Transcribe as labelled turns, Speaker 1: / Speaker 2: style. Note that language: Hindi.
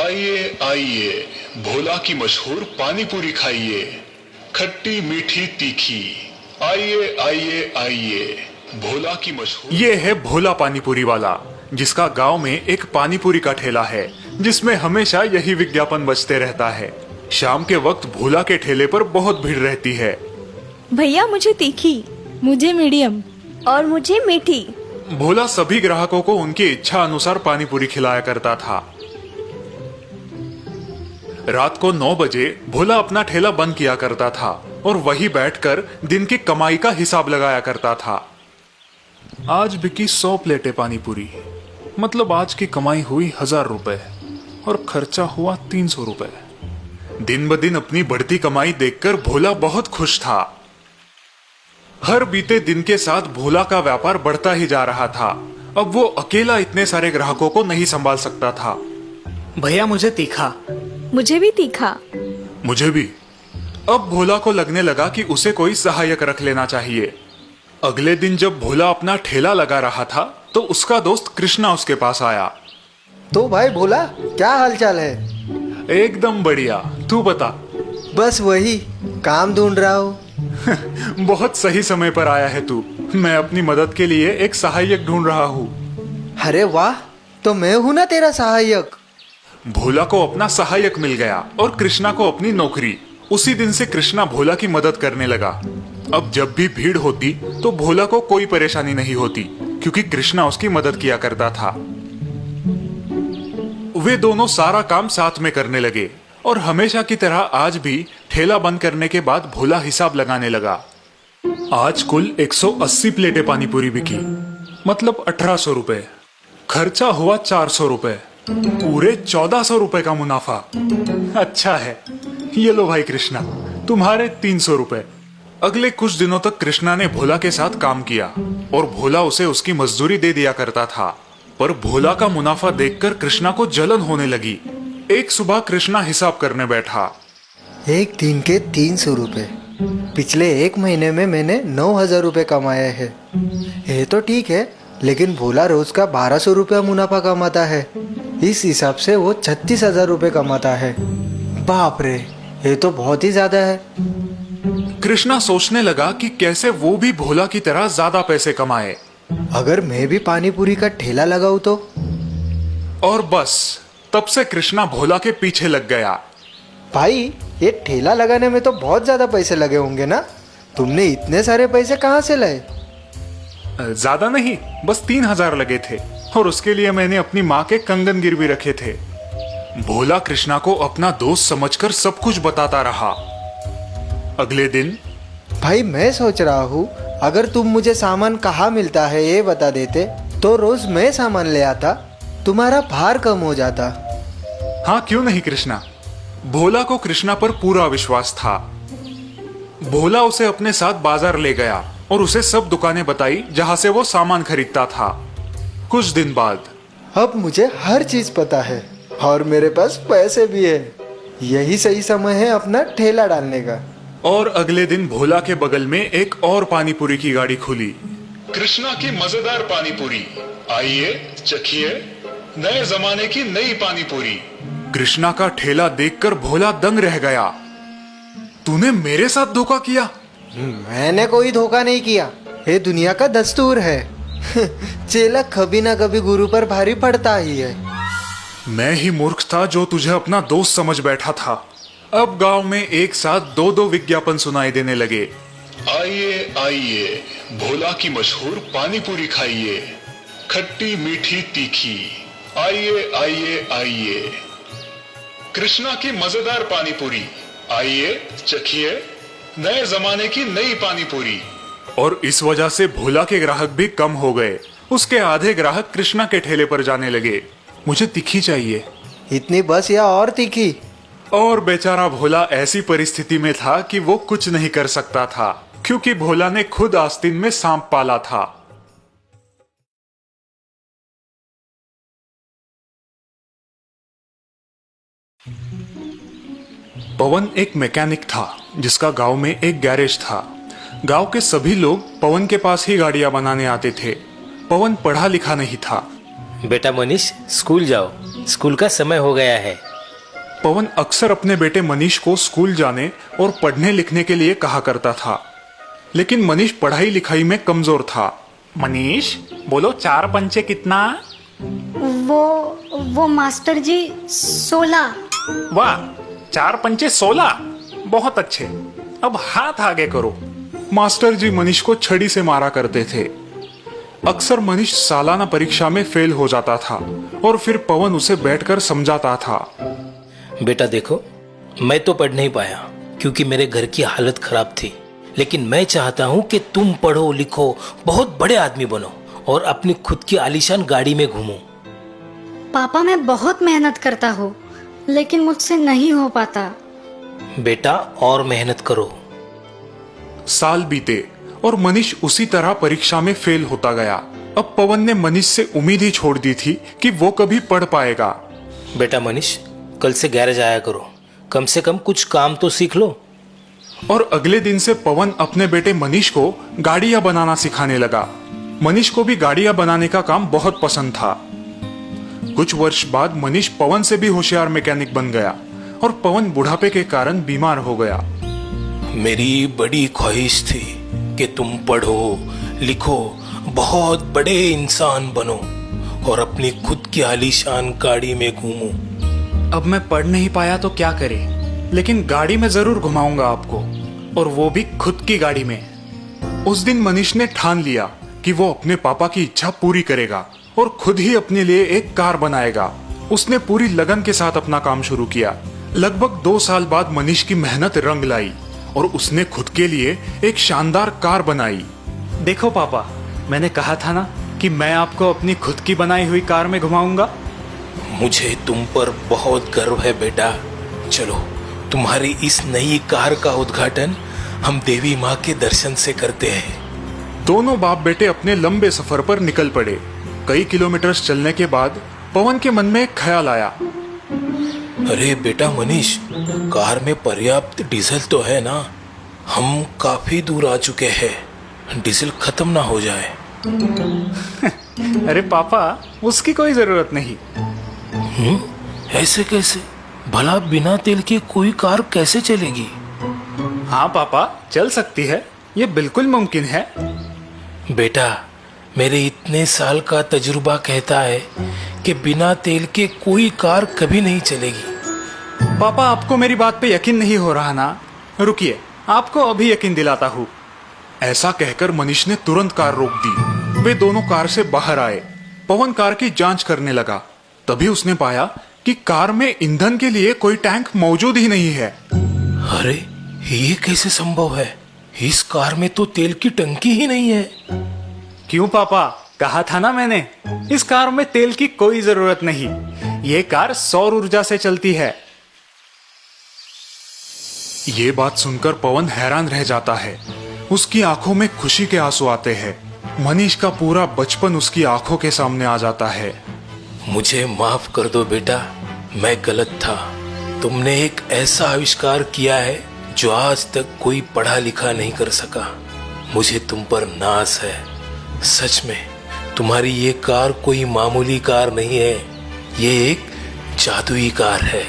Speaker 1: आइए आइए, भोला की मशहूर पानी पूरी खाइए, खट्टी मीठी तीखी। आइए आइए आइए, भोला की मशहूर।
Speaker 2: ये है भोला पानी पूरी वाला, जिसका गांव में एक पानी पूरी का ठेला है, जिसमें हमेशा यही विज्ञापन बजते रहता है। शाम के वक्त भोला के ठेले पर बहुत भीड़ रहती है।
Speaker 3: भैया मुझे तीखी, मुझे मीडियम
Speaker 4: और मुझे मीठी।
Speaker 2: भोला सभी ग्राहकों को उनकी इच्छा अनुसार पानी पूरी खिलाया करता था। रात को 9 बजे भोला अपना ठेला बंद किया करता था और वही बैठकर दिन की कमाई का हिसाब लगाया करता था। आज बिकी 100 प्लेटें पानी पूरी, मतलब आज की कमाई हुई 1000 रुपए और खर्चा हुआ 300 रुपए। दिन ब दिन अपनी बढ़ती कमाई देखकर भोला बहुत खुश था। हर बीते दिन के साथ भोला का व्यापार बढ़ता ही जा रहा था। अब वो अकेला इतने सारे ग्राहकों को नहीं संभाल सकता था।
Speaker 5: भैया मुझे तीखा।
Speaker 3: मुझे भी तीखा।
Speaker 2: मुझे भी। अब भोला को लगने लगा कि उसे कोई सहायक रख लेना चाहिए। अगले दिन जब भोला अपना ठेला लगा रहा था तो उसका दोस्त कृष्णा उसके पास आया।
Speaker 6: तो भाई भोला, क्या हालचाल है?
Speaker 2: एकदम बढ़िया, तू बता।
Speaker 6: बस वही काम ढूंढ रहा हूँ।
Speaker 2: बहुत सही समय पर आया है तू। मैं अपनी मदद के लिए एक सहायक ढूंढ रहा हूँ।
Speaker 6: अरे वाह, तो मैं हूँ ना तेरा सहायक।
Speaker 2: भोला को अपना सहायक मिल गया और कृष्णा को अपनी नौकरी। उसी दिन से कृष्णा भोला की मदद करने लगा। अब जब भी भीड़ होती तो भोला को कोई परेशानी नहीं होती, क्योंकि कृष्णा उसकी मदद किया करता था। वे दोनों सारा काम साथ में करने लगे और हमेशा की तरह आज भी ठेला बंद करने के बाद भोला हिसाब लगाने लगा। आज कुल 180 प्लेटें पानी पूरी बिकी, मतलब 1800 रुपए। खर्चा हुआ 400 रुपए, पूरे 1400 रुपए का मुनाफा। अच्छा है, ये लो भाई कृष्णा, तुम्हारे 300 रुपए। अगले कुछ दिनों तक कृष्णा ने भोला के साथ काम किया और भोला उसे उसकी मजदूरी दे दिया करता था। पर भोला का मुनाफा देखकर कृष्णा को जलन होने लगी। एक सुबह कृष्णा हिसाब करने बैठा।
Speaker 6: एक दिन के 300 रुपए, पिछले एक महीने में मैंने 9000 रुपए कमाए हैं। ये तो ठीक है, लेकिन भोला रोज का 1200 रुपया मुनाफा कमाता है। इस हिसाब से वो 36,000 रुपए कमाता है। बाप रे, ये तो बहुत ही ज्यादा है।
Speaker 2: कृष्णा सोचने लगा कि कैसे वो भी भोला की तरह ज्यादा पैसे कमाए।
Speaker 6: अगर मैं भी पानी पूरी का ठेला लगाऊं तो?
Speaker 2: और बस तब से कृष्णा भोला के पीछे लग गया।
Speaker 6: भाई, ये ठेला लगाने में तो बहुत ज्यादा पैसे लगे होंगे ना? तुमने इतने सारे पैसे कहाँ से लाए?
Speaker 2: ज्यादा नहीं, बस 3000 लगे थे और उसके लिए मैंने अपनी माँ के कंगन गिरवी रखे थे। भोला कृष्णा को अपना दोस्त समझकर सब कुछ बताता रहा। अगले दिन,
Speaker 6: भाई मैं सोच रहा हूँ, अगर तुम मुझे सामान कहाँ मिलता है ये बता देते तो रोज मैं सामान ले आता, तुम्हारा भार कम हो जाता।
Speaker 2: हाँ क्यों नहीं कृष्णा। भोला को कृष्णा पर पूरा विश्वास था। भोला उसे अपने साथ बाजार ले गया और उसे सब दुकानें बताई जहां से वो सामान खरीदता था। कुछ दिन बाद,
Speaker 6: अब मुझे हर चीज पता है और मेरे पास पैसे भी है। यही सही समय है अपना ठेला डालने का।
Speaker 2: और अगले दिन भोला के बगल में एक और पानी पूरी की गाड़ी खुली।
Speaker 1: कृष्णा की मजेदार पानी पूरी, आइए चखिए, नए जमाने की नई पानी पूरी।
Speaker 2: कृष्णा का ठेला देखकर भोला दंग रह गया। तूने मेरे साथ धोखा किया?
Speaker 6: मैंने कोई धोखा नहीं किया, ये दुनिया का दस्तूर है। चेला कभी ना कभी गुरु पर भारी पड़ता ही है।
Speaker 2: मैं ही मूर्ख था जो तुझे अपना दोस्त समझ बैठा था। अब गांव में एक साथ 2-2 विज्ञापन सुनाई देने लगे।
Speaker 1: आइए आइए, भोला की मशहूर पानी पूरी खाइए, खट्टी मीठी तीखी। आइए आइए आइए, कृष्णा की मजेदार पानी पूरी, आइए चखिए, नए जमाने की नई पानी पूरी।
Speaker 2: और इस वजह से भोला के ग्राहक भी कम हो गए। उसके आधे ग्राहक कृष्णा के ठेले पर जाने लगे। मुझे तीखी चाहिए।
Speaker 6: इतनी बस या और तीखी?
Speaker 2: और बेचारा भोला ऐसी परिस्थिति में था कि वो कुछ नहीं कर सकता था, क्योंकि भोला ने खुद आस्तीन में सांप पाला था। पवन एक मैकेनिक था जिसका गांव में एक गैरेज था। गांव के सभी लोग पवन के पास ही गाड़ियां बनाने आते थे। पवन पढ़ा लिखा नहीं था।
Speaker 5: बेटा मनीष, स्कूल जाओ, स्कूल का समय हो गया है।
Speaker 2: पवन अक्सर अपने बेटे मनीष को स्कूल जाने और पढ़ने लिखने के लिए कहा करता था, लेकिन मनीष पढ़ाई लिखाई में कमजोर था। मनीष, बोलो 4 पंचे कितना?
Speaker 4: वो मास्टर जी 16।
Speaker 2: वाह, 4 पंचे 16, बहुत अच्छे। अब हाथ आगे करो। मास्टर जी मनीष को छड़ी से मारा करते थे। अक्सर मनीष सालाना परीक्षा में फेल हो जाता था और फिर पवन उसे बैठकर समझाता था।
Speaker 7: बेटा देखो, मैं तो पढ़ नहीं पाया क्योंकि मेरे घर की हालत खराब थी, लेकिन मैं चाहता हूँ कि तुम पढ़ो लिखो, बहुत बड़े आदमी बनो और अपनी खुद की आलीशान गाड़ी में घूमो।
Speaker 4: पापा मैं बहुत मेहनत करता हूँ, लेकिन मुझसे नहीं हो पाता।
Speaker 7: बेटा और मेहनत करो।
Speaker 2: साल बीते और मनीष उसी तरह परीक्षा में फेल होता गया। अब पवन ने मनीष से उम्मीद ही छोड़ दी थी कि वो कभी पढ़ पाएगा।
Speaker 7: बेटा मनीष, कल से गैरेज आया करो, कम से कम कुछ काम तो सीख लो।
Speaker 2: और अगले दिन से पवन अपने बेटे मनीष को गाड़ियां बनाना सिखाने लगा। मनीष को भी गाड़ियां बनाने का काम बहुत पसंद था। कुछ वर्ष बाद मनीष पवन से भी होशियार मैकेनिक बन गया और पवन बुढ़ापे के कारण बीमार हो गया।
Speaker 7: मेरी बड़ी ख्वाहिश थी कि तुम पढ़ो लिखो, बहुत बड़े इंसान बनो और अपनी खुद की आलीशान गाड़ी में घूमो।
Speaker 5: अब मैं पढ़ नहीं पाया तो क्या करे, लेकिन गाड़ी में जरूर घुमाऊंगा आपको, और वो भी खुद की गाड़ी में।
Speaker 2: उस दिन मनीष ने ठान लिया कि वो अपने पापा की इच्छा पूरी करेगा और खुद ही अपने लिए एक कार बनाएगा। उसने पूरी लगन के साथ अपना काम शुरू किया। लगभग 2 साल बाद मनीष की मेहनत रंग लाई और उसने खुद के लिए एक शानदार कार बनाई।
Speaker 5: देखो पापा, मैंने कहा था ना कि मैं आपको अपनी खुद की बनाई हुई कार में घुमाऊंगा।
Speaker 7: मुझे तुम पर बहुत गर्व है बेटा। चलो, तुम्हारी इस नई कार का उद्घाटन हम देवी माँ के दर्शन से करते हैं।
Speaker 2: दोनों बाप बेटे अपने लंबे सफर पर निकल पड़े। कई किलोमीटर चलने के बाद पवन के मन में एक ख्याल आया।
Speaker 7: अरे बेटा मनीष, कार में पर्याप्त डीजल तो है ना? हम काफी दूर आ चुके हैं, डीजल खत्म ना हो जाए।
Speaker 5: अरे पापा, उसकी कोई जरूरत नहीं।
Speaker 7: ऐसे कैसे? भला बिना तेल के कोई कार कैसे चलेगी?
Speaker 5: हाँ पापा, चल सकती है, ये बिल्कुल मुमकिन है।
Speaker 7: बेटा, मेरे इतने साल का तजुर्बा कहता है कि बिना तेल के कोई कार कभी नहीं चलेगी।
Speaker 5: पापा, आपको मेरी बात पे यकीन नहीं हो रहा ना? रुकिए, आपको अभी यकीन दिलाता हूँ।
Speaker 2: ऐसा कहकर मनीष ने तुरंत कार रोक दी। वे दोनों कार से बाहर आए। पवन कार की जांच करने लगा। तभी उसने पाया कि कार में ईंधन के लिए कोई टैंक मौजूद ही नहीं है।
Speaker 7: अरे, ये कैसे संभव है? इस कार में तो तेल की टंकी ही नहीं है।
Speaker 5: क्यों पापा, कहा था ना मैंने, इस कार में तेल की कोई जरूरत नहीं। ये कार सौर ऊर्जा से चलती है।
Speaker 2: ये बात सुनकर पवन हैरान रह जाता है। उसकी आंखों में खुशी के आंसू आते हैं। मनीष का पूरा बचपन उसकी आंखों के सामने आ जाता है।
Speaker 7: मुझे माफ कर दो बेटा, मैं गलत था। तुमने एक ऐसा आविष्कार किया है जो आज तक कोई पढ़ा लिखा नहीं कर सका। मुझे तुम पर नाज है। सच में तुम्हारी ये कार कोई मामूली कार नहीं है, ये एक जादुई कार है।